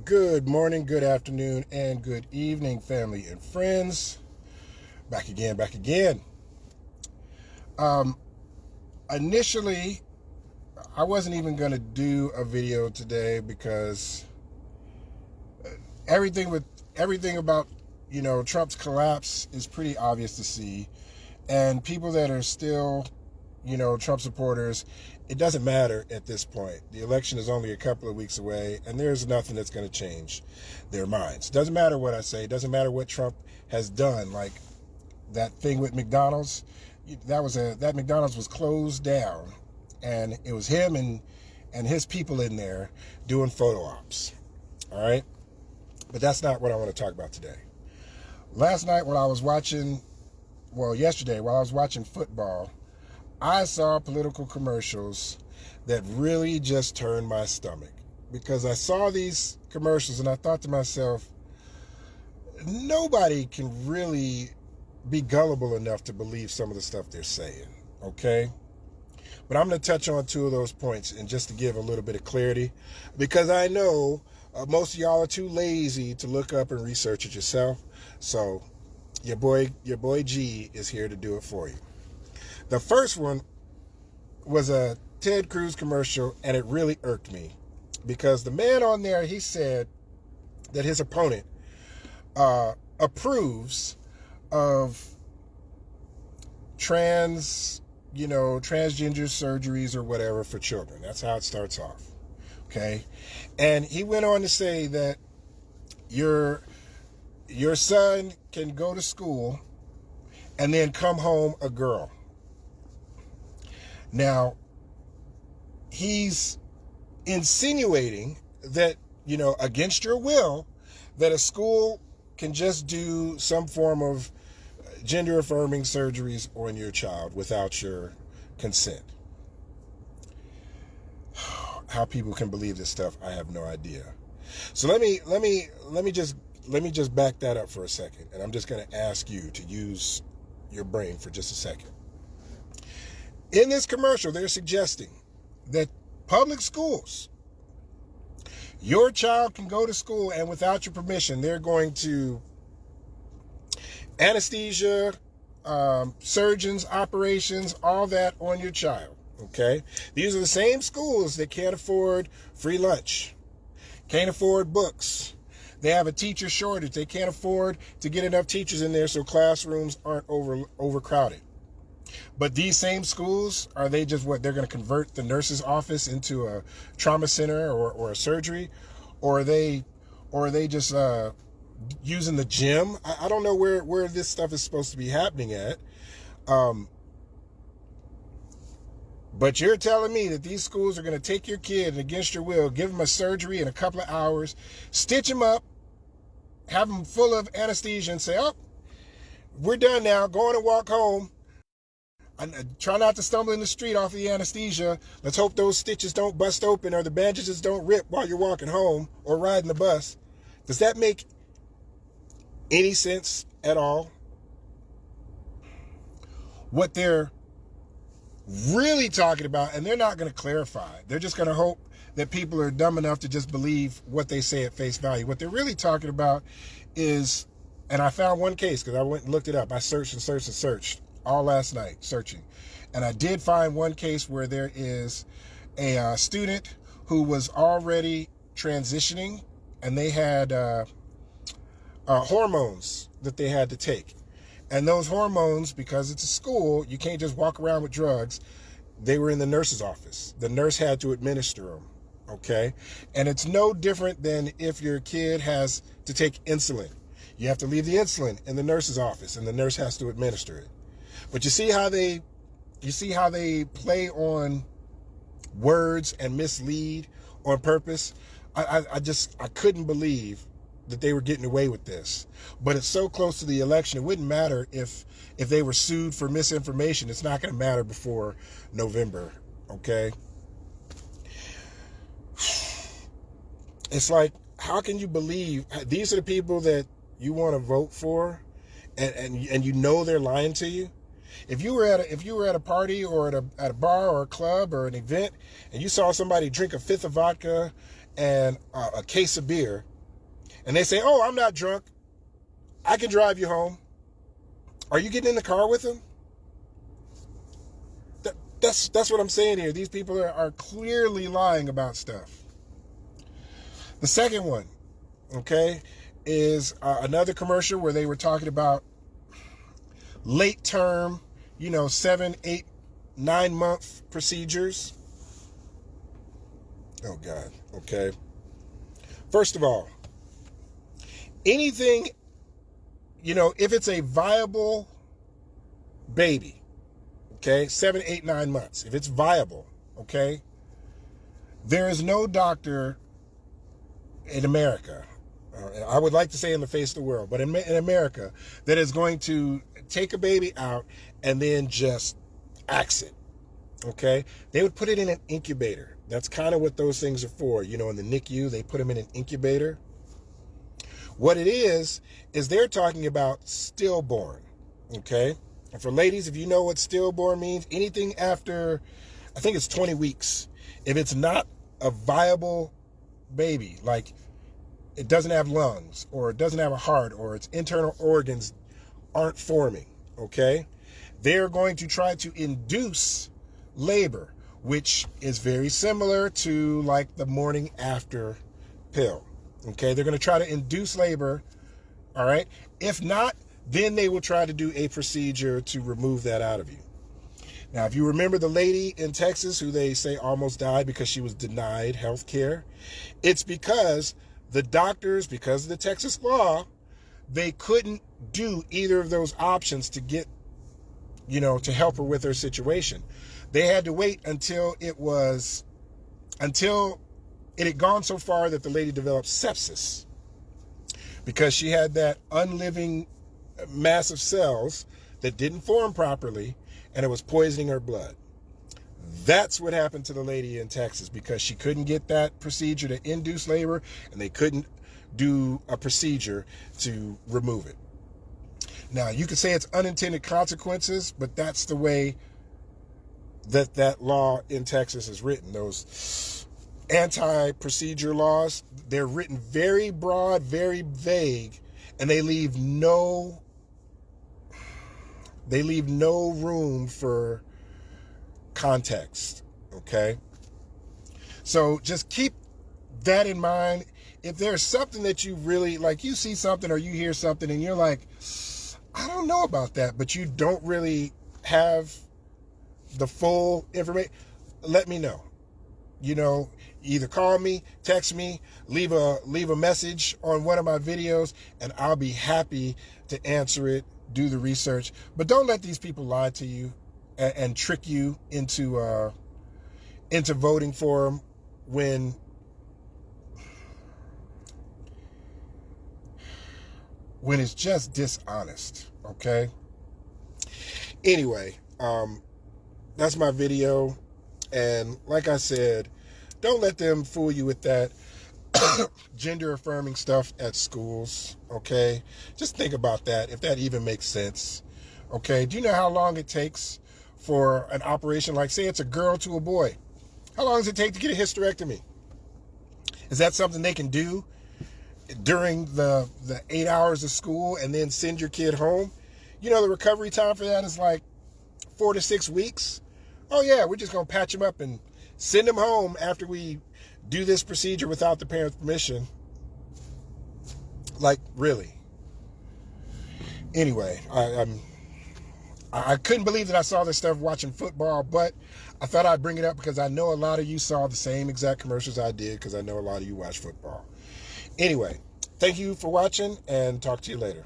Good morning, good afternoon, and good evening, family and friends. Back again, back again. Um, Initially, I wasn't even going to do a video today because everything about Trump's collapse is pretty obvious to see, and people that are still Trump supporters, it doesn't matter at this point. The election is only a couple of weeks away, and there's nothing that's going to change their minds. Doesn't matter what I say. Doesn't matter what Trump has done. Like that thing with McDonald's, that McDonald's was closed down, and it was him and his people in there doing photo ops. All right, but that's not what I want to talk about today. Last night when I was watching, yesterday while I was watching football, I saw political commercials that really just turned my stomach, because I saw these commercials and I thought to myself, nobody can really be gullible enough to believe some of the stuff they're saying, okay? But I'm going to touch on two of those points, and just to give a little bit of clarity, because I know most of y'all are too lazy to look up and research it yourself. So your boy G is here to do it for you. The first one was a Ted Cruz commercial, and it really irked me, because the man on there, he said that his opponent approves of transgender surgeries or whatever for children. That's how it starts off. Okay. And he went on to say that your son can go to school and then come home a girl. Now, he's insinuating that, against your will, that a school can just do some form of gender-affirming surgeries on your child without your consent. How people can believe this stuff, I have no idea. So let me just back that up for a second, and I'm just going to ask you to use your brain for just a second. In this commercial, they're suggesting that public schools, your child can go to school and without your permission, they're going to anesthesia, surgeons, operations, all that on your child, okay? These are the same schools that can't afford free lunch, can't afford books. They have a teacher shortage. They can't afford to get enough teachers in there so classrooms aren't overcrowded. But these same schools, are they just they're going to convert the nurse's office into a trauma center or a surgery? Or are they just using the gym? I don't know where this stuff is supposed to be happening at. But you're telling me that these schools are going to take your kid and against your will, give them a surgery in a couple of hours, stitch them up, have them full of anesthesia, and say, oh, we're done now, go on and walk home. Try not to stumble in the street off the anesthesia. Let's hope those stitches don't bust open or the bandages don't rip while you're walking home or riding the bus. Does that make any sense at all? What they're really talking about, and they're not going to clarify, they're just going to hope that people are dumb enough to just believe what they say at face value. What they're really talking about is, and I found one case because I went and looked it up. I searched and searched and searched all last night searching. And I did find one case where there is a student who was already transitioning, and they had hormones that they had to take. And those hormones, because it's a school, you can't just walk around with drugs. They were in the nurse's office. The nurse had to administer them, okay? And it's no different than if your kid has to take insulin. You have to leave the insulin in the nurse's office, and the nurse has to administer it. But you see how they play on words and mislead on purpose? I couldn't believe that they were getting away with this. But it's so close to the election, it wouldn't matter if they were sued for misinformation. It's not going to matter before November, okay? It's like, how can you believe these are the people that you want to vote for, and you know they're lying to you? If you were at a party or at a bar or a club or an event, and you saw somebody drink a fifth of vodka and a case of beer, and they say, oh, I'm not drunk, I can drive you home. Are you getting in the car with them? That's what I'm saying here. These people are clearly lying about stuff. The second one, okay, is another commercial where they were talking about late term, 7, 8, 9-month procedures. Oh, God. Okay. First of all, anything, if it's a viable baby, okay, 7, 8, 9 months, if it's viable, okay, there is no doctor in America, I would like to say in the face of the world, but in America, that is going to take a baby out and then just axe it, okay? They would put it in an incubator. That's kind of what those things are for. In the NICU, they put them in an incubator. What it is they're talking about stillborn, okay? And for ladies, if you know what stillborn means, anything after, I think it's 20 weeks, if it's not a viable baby, like it doesn't have lungs, or it doesn't have a heart, or its internal organs aren't forming, okay? They're going to try to induce labor, which is very similar to like the morning after pill, okay? They're going to try to induce labor, all right? If not, then they will try to do a procedure to remove that out of you. Now, if you remember the lady in Texas who they say almost died because she was denied health care, it's because the doctors, because of the Texas law, they couldn't do either of those options to get, to help her with her situation. They had to wait until it had gone so far that the lady developed sepsis, because she had that unliving mass of cells that didn't form properly, and it was poisoning her blood. That's what happened to the lady in Texas, because she couldn't get that procedure to induce labor, and they couldn't do a procedure to remove it. Now, you could say it's unintended consequences, but that's the way that law in Texas is written. Those anti-procedure laws, they're written very broad, very vague, and they leave no room for context, okay? So just keep that in mind. If there's something that you really, like, you see something or you hear something and you're like, I don't know about that, but you don't really have the full information, let me know. Either call me, text me, leave a message on one of my videos, and I'll be happy to answer it, do the research. But don't let these people lie to you and trick you into voting for them when it's just dishonest, okay? Anyway, that's my video. And like I said, don't let them fool you with that gender affirming stuff at schools, okay? Just think about that, if that even makes sense, okay? Do you know how long it takes for an operation, like say it's a girl to a boy? How long does it take to get a hysterectomy? Is that something they can do during the 8 hours of school and then send your kid home? The recovery time for that is like 4 to 6 weeks. Oh yeah, we're just going to patch them up and send them home after we do this procedure without the parents' permission. Like, really? Anyway, I couldn't believe that I saw this stuff watching football, but I thought I'd bring it up because I know a lot of you saw the same exact commercials I did, because I know a lot of you watch football. Anyway, thank you for watching, and talk to you later.